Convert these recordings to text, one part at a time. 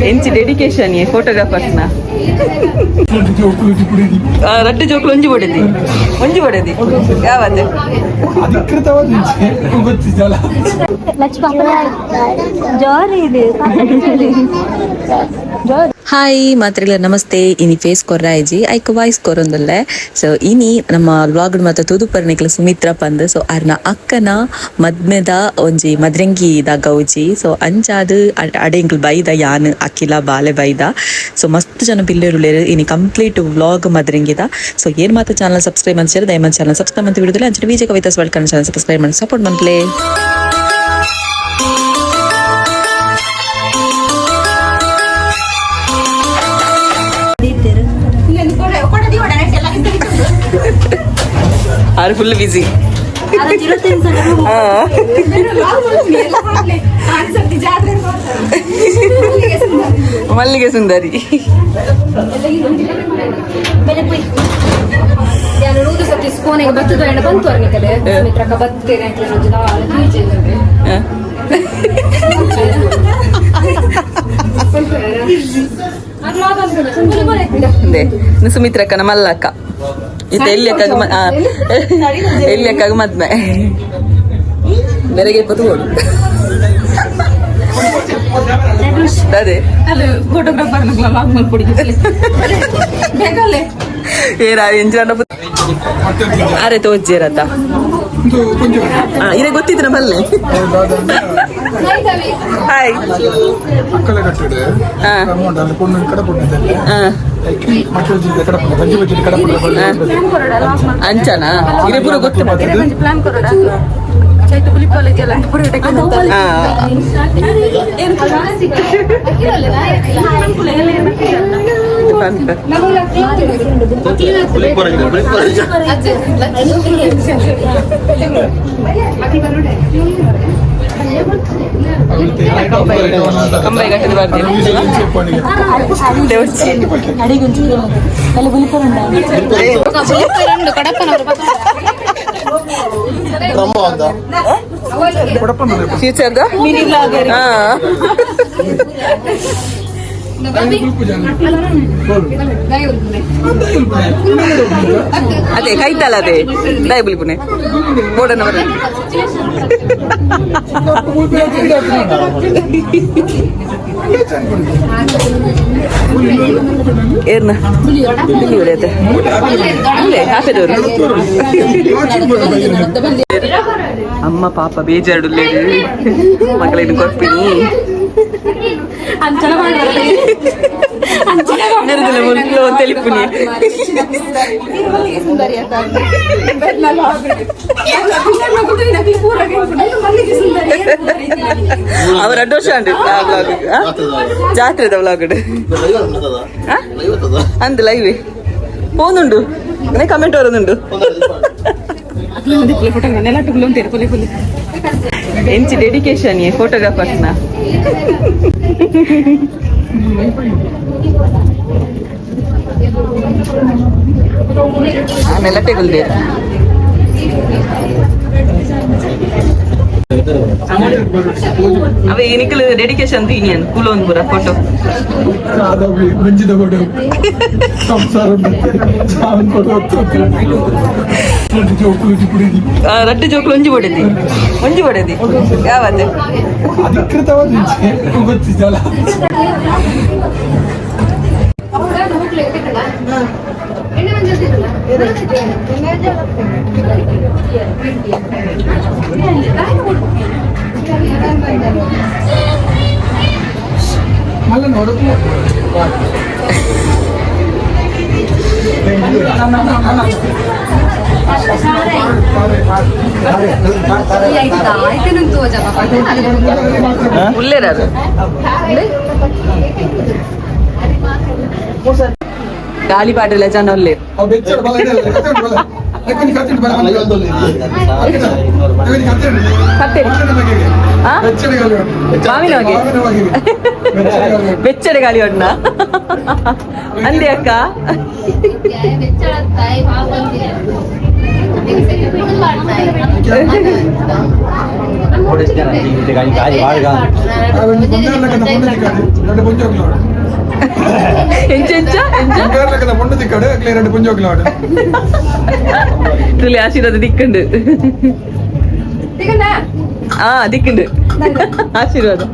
ಎಂಚಿ dedication photographers ನ ರಡ್ಡು ಜೋಕ್ಲು ಒಂಜಿ ಬಡದಿ ಯಾವತ್ತೆ hi ಮಾತ್ರೆಲ್ಲ ನಮಸ್ತೆ ಇನಿ ಫೇಸ್ ಕೊರ್ರಾಯ್ಜಿ ಐಕ್ ವಾಯ್ಸ್ ಕೊರೊಂದುಲ್ಲೆ ಸೊ ಇನಿ ನಮ್ಮ ವ್ಲಾಗ್ ಮಾತ ತೂದುಪರ್ಣಿಕ್ಲ ಸುಮಿತ್ರ ಪಂದ್ ಸೊ ಅರ್ನ ಅಕ್ಕನ ಮದ್ಮೆದ ಒಂಜಿ ಮದ್ರಂಗಿದ ಗೌಜಿ ಸೊ ಅಂಚಾದ್ ಅಡೆಂಕ್ಲ್ ಬೈದ ಯಾನ್ ಅಕ್ಕಿಲ ಬಾಲೆ ಬೈದ ಸೊ ಮಸ್ತ್ ಜನ ಪಿಲ್ಲೆರುಲೇರು ಇನಿ ಕಂಪ್ಲೀಟ್ ವ್ಲಾಗ್ ಮದ್ರಂಗಿದ ಸೊ ಏನ್ ಮಾತ ಚಾನಲ್ ಸಬ್ಸ್ಕ್ರೈಬ್ ಮಾಡ್ತಾರೆ ದಯಮಾಡಿ ಚಾನಲ್ ಸಬ್ಸ್ಕ್ರೈಬ್ ಅಂತ ಬಿಡುದಿಲ್ಲ ಅಂಚೆ ವಿಜಯ Kavitha's world Kannada channel subscribe ಮಾಡಿ ಸಪೋರ್ಟ್ ಮಾಡ್ಲೇ. ಆರು ಫುಲ್ ಬಿಸಿ ಮಲ್ಲಿಗೆ ಸುಂದರಿ ಸುಮಿತ್ರಕ್ಕನ ಮಲ್ಲಕ್ಕ ಇದು ಎಲ್ಲಿಯಕ್ಕಾಗ ಮದ್ಮೆ ಬೆಳಗ್ಗೆ ಇಪ್ಪತ್ತು ಓಡು ಅದೇ ಫೋಟೋಗ್ರಾಫರ್ ಅರೆ ತೋಜ್ಜಿರತ್ತ ಇದೇ ಗೊತ್ತಿದ್ರ ಮಲ್ಲೆ ಹಾಯ್ ಅಂಚನಾ ಇದೇ ಪೂರ ಗೊತ್ತು ಕಂಬೈ ಕಟ್ಟದ ಫ್ಯೂಚರ್ದ ಅದೇ ಕೈತಲ್ಲ ಅದೇ ದಯಬುಲಿ ಪುಣೆ ಬೋರ್ಡನ್ನ ಬರ ಏರ್ನ ಇಲ್ಲಿ ಹೊಡೆಯತ್ತೆ ಅಲ್ಲೇ ಹಾಕಿದವರು ಅಮ್ಮ ಪಾಪ ಬೇಜಾರು ಮಕ್ಕಳೇನು ಕೊಡ್ತೀನಿ తెలుపుని അവർ 2 ವರ್ಷ ಅಂಡ್ ಜಾತ್ರೆದ ವ್ಲಾಗ್ ಅಂದ್ ಲೈವ್ പോകുന്നുണ്ട് അങ്ങനെ കമന്റ് വരുന്നുണ്ട് ಎಂಚಿ ಡೆಡಿಕೇಶನ್ ಫೋಟೋಗ್ರಾಫರ್ಸ್ ನ ಆಮೇಲೆ ತೆಗಲ್ದೆ ಅವ ಏನಿಕಲ್ ಡೆಡಿಕೇಶನ್ ತೀನಿಯನ್ ಕುಲೋನ್ ಪುರ ಫೋಟೋ ರಡ್ಡು ಜೋಕ್ಲು ಒಂಜಿ ಬಡದಿ ಯಾವತ್ತೆ ಉಲ್ಲೇರಾರು ಗಾಳಿ ಪಾಟಲ ಜನ ಒಳ್ಳೆ ಮಾವಿನ ಹೋಗಿ ಬೆಚ್ಚಡೆ ಗಾಳಿ ಹೊಡ್ನ ಅಂದೆ ಅಕ್ಕ ആശീർവാദം ദിക്കുണ്ട് ആ ദിക്കുണ്ട് ആശീർവാദം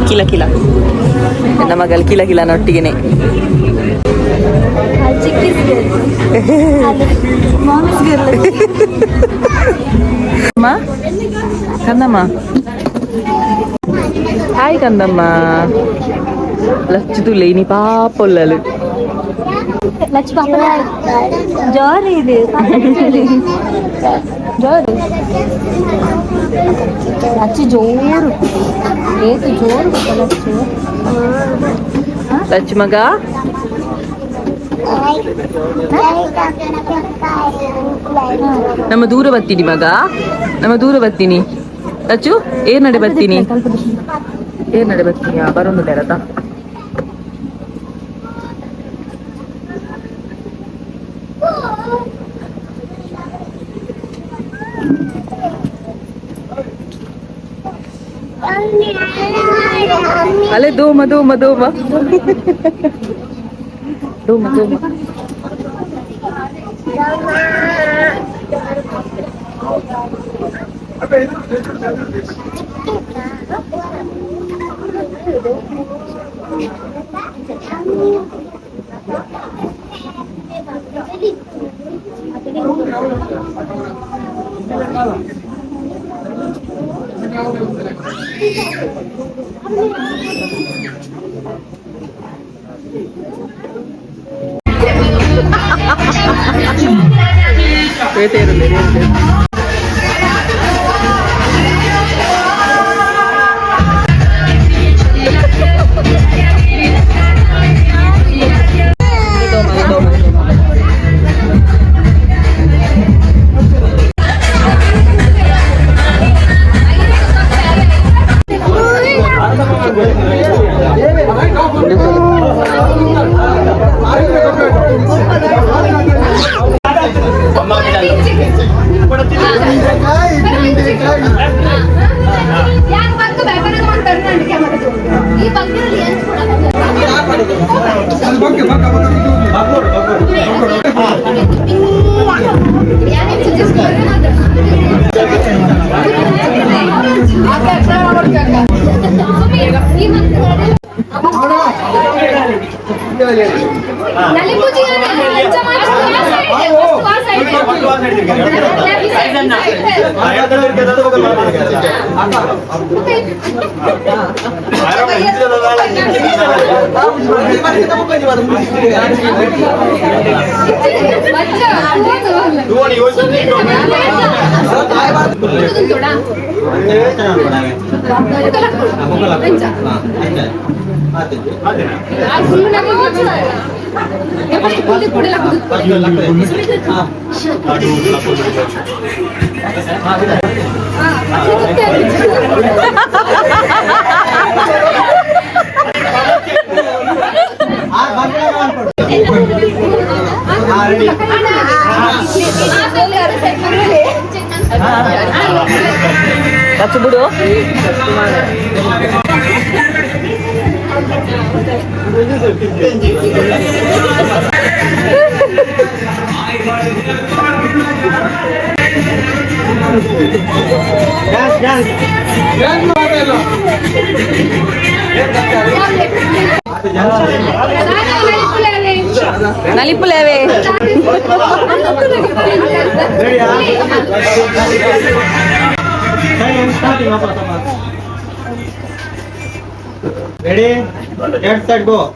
ಕಿಲ ಕಿಲ ನನ್ನ ಮಗಳು ಕಿಲ ಕಿಲ ನೊಟ್ಟಿಗೆನೆ ಕಂದಮ್ಮ హాయ్ కందమ్మ లచ్చుతూ లేని పాపొల్లలు జోరు ఇది జోరు లచ్చి జోరు ఏది జోరు లచ్చు లచ్చు మగ ನಮ್ಮ ದೂರ ಬರ್ತೀನಿ ಮಗ ನಮ್ಮ ದೂರ ಬರ್ತೀನಿ ಲಚ್ಚು ಏನ್ ನಡೆ ಬರ್ತೀನಿ ಏನ್ ನಡೆ ಬರ್ತೀನಿ ಬರೋದು ಬೇಡದ ಅಲ್ಲೇ ದೋಮ ದೋಮ ದೋಮ ದೋಮ ದೋಮ Kacubudo. Nalipuleve. Ready? Get set, go.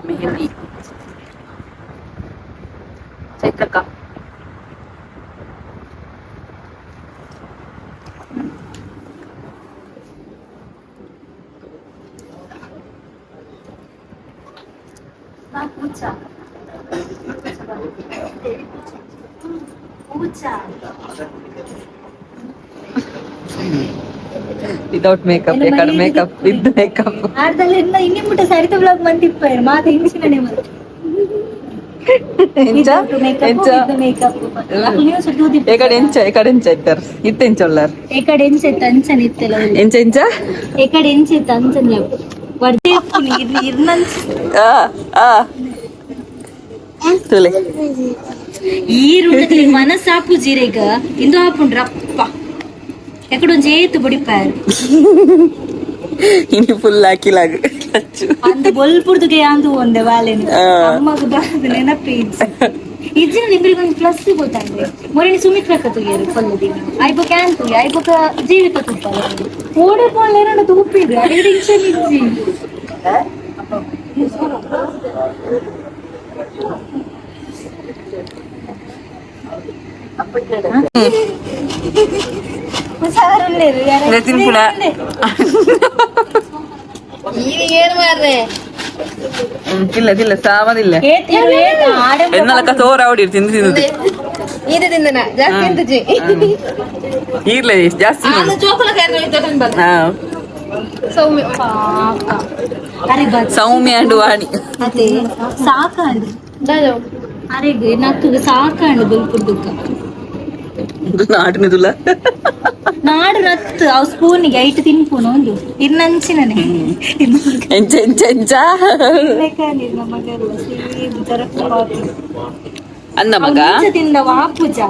Mehndi ಚೈತ್ರಕ್ಕ ವಿತೌಟ್ ಮೇಕಪ್ ಯಾಕಡೆ ಮೇಕಪ್ ವಿತ್ ಮೇಕಪ್ ಅರ್ಧಲ್ಲಿಂದ ಇನ್ನಿಂಬಿಟ್ಟ ಸರಿತ ಬ್ಲಾಗ್ ಮಂತಿಪ್ಪಾರು ಮಾತು ಹಿಂದಿಸಿನೇ ಮತ್ತೆ ಎಕಡೆ ಎಂಚ ಇತ್ತರ ಇತ್ತೆಂಚ ಉಳ್ಳಾರ್ ಎಕಡೆ ಎಂಚೆತ್ತ ಅಂಚನ ಇತ್ತೆಲ್ಲ ಎಂಚ ಎಕಡೆ ಎಂಚೆತ್ತ ಅಂಚನ ವರ್ದೆ ಇರ್ನಂಚ ತುಲೆ ಈ ಮನಸ್ಸಾಪು ಜೀರೆಗ ಇಂದು ಹಾಪುಂಡ್ರಪ್ಪ ಎಕಡೊಂದು ಏತು ಬಡಿಪಾರು ಇನಿ ಫುಲ್ ಹಾಕಿಲಾಗ ಅಂದ ಬೊಲ್ಪುರ್ದುಗೆ ಅಂದು ಒಂದೆ ವಾಲೆನು ಅಮ್ಮಗ ಬಾದ ನೆನಪಿ ಇಜ್ಜಿನ ನಿಮ್ರಿಗೊಂದು ಪ್ಲಸ್ ಗೊತ್ತಾಂದ್ರೆ ಮೊರಣಿ ಸುಮಿತ್ರಕ್ಕ ತುಗಿಯರು ಕೊಲ್ಲದಿನ ಐಬಕ ಕ್ಯಾನ್ ತುಗಿ ಐಬಕ ಜೀವಿತ ತುಪ್ಪ ಓಡೆ ಪೋಲ್ ಏನಾಡ ತುಪ್ಪಿದ್ರು ಅದೇ ಟೆನ್ಷನ್ ಇಜ್ಜಿ ತಿನ್ಪುಣ ಇಲ್ಲ ಸಾಮದಿಲ್ಲ ಎನ್ನಲಕ್ಕ ಸೋರ ಅವಡಿ ತಿಂದು ಇರ್ಲಿ ಜಾಸ್ತಿ ಸೌಮ್ಯ ಅಂಡ್ ವಾಣಿ ಅದೇ ಸಾಕಾಂಡು ಅರೆಗೆ ನಕ್ಕುಗೆ ಸಾಕಾಂಡು ಬಲ್ಪುರ್ದುಕ್ಕ ನಾಟಿನದುಲ್ಲ ನಾಡು ನತ್ತು ಅವ್ ಸ್ಪೂನಿಗೆ ಐಟ್ ತಿನ್ಪುನು ಒಂದು ಇನ್ನಂಚಿನನೆ ಎಂಚ ಎಂಚ ಎಂಚ ಅನ್ನ ಮಗ ತಿಂದ ವಾಪುಜ